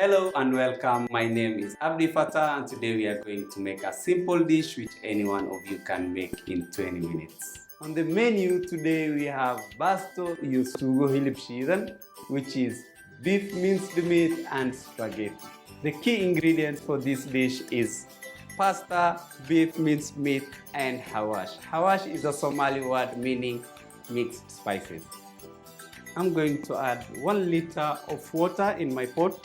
Hello and welcome. My name is Abdi Fatah and today we are going to make a simple dish which any one of you can make in 20 minutes. On the menu today we have BAASTO SUGO HILIB SHIDAN, which is beef minced meat and spaghetti. The key ingredients for this dish is pasta, beef minced meat and xawaash. Xawaash is a Somali word meaning mixed spices. I'm going to add 1 liter of water in my pot.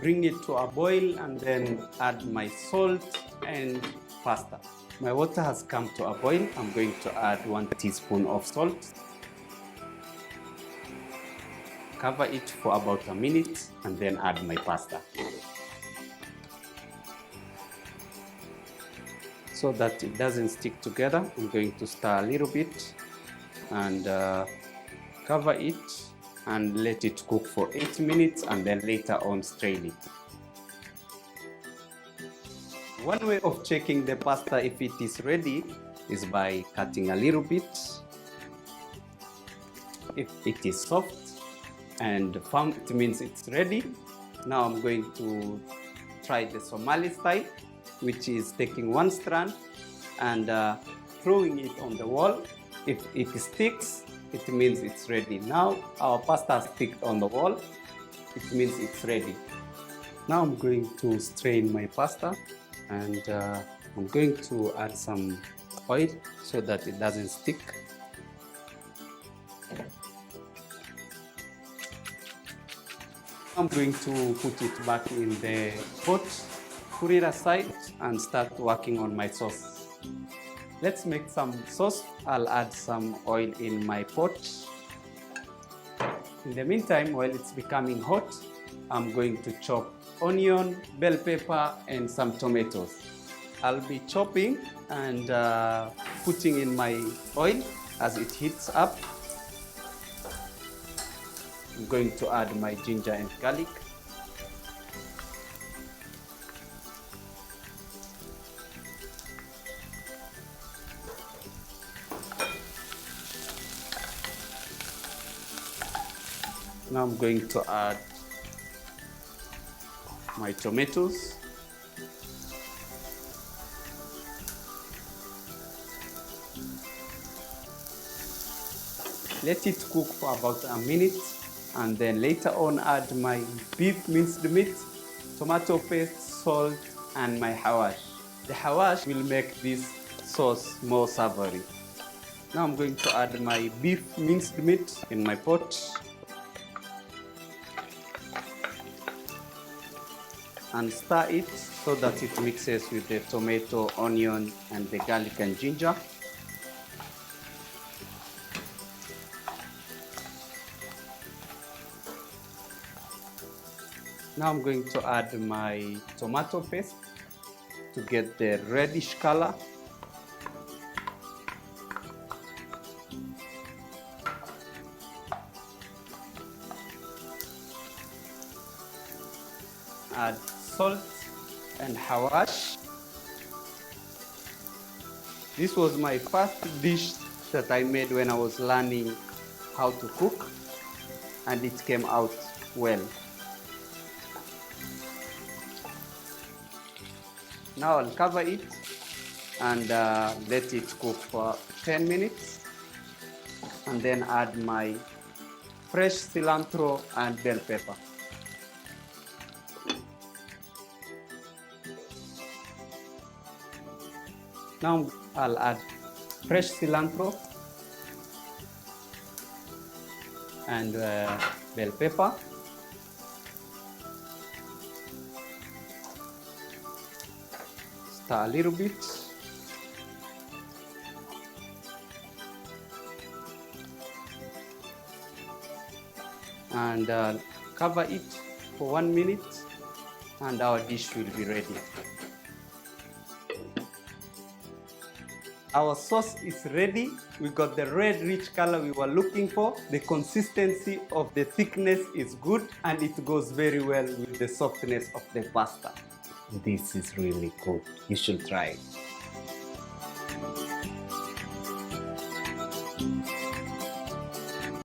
Bring it to a boil and then add my salt and pasta. My water has come to a boil. I'm going to add 1 teaspoon of salt. Cover it for about a minute and then add my pasta. So that it doesn't stick together, I'm going to stir a little bit and cover it and let it cook for 8 minutes and then later on strain it. One way of checking the pasta if it is ready is by cutting a little bit. If it is soft and firm, it means it's ready. Now I'm going to try the Somali style, which is taking 1 strand and throwing it on the wall. If it sticks, it means it's ready. Now our pasta sticked on the wall, it means it's ready. Now I'm going to strain my pasta and I'm going to add some oil so that it doesn't stick. I'm going to put it back in the pot, put it aside and start working on my sauce. Let's make some sauce. I'll add some oil in my pot. In the meantime, while it's becoming hot, I'm going to chop onion, bell pepper and some tomatoes. I'll be chopping and putting in my oil as it heats up. I'm going to add my ginger and garlic. Now I'm going to add my tomatoes. Let it cook for about a minute and then later on add my beef minced meat, tomato paste, salt and my xawaash. The xawaash will make this sauce more savory. Now I'm going to add my beef minced meat in my pot and stir it so that it mixes with the tomato, onion and the garlic and ginger. Now I'm going to add my tomato paste to get the reddish color. Add salt and xawaash. This was my first dish that I made when I was learning how to cook and it came out well. Now I'll cover it and let it cook for 10 minutes and then add my fresh cilantro and bell pepper. Now I'll add fresh cilantro and bell pepper. Stir a little bit. And cover it for 1 minute and our dish will be ready. Our sauce is ready. We got the red rich color we were looking for. The consistency of the thickness is good and it goes very well with the softness of the pasta. This is really good. You should try it.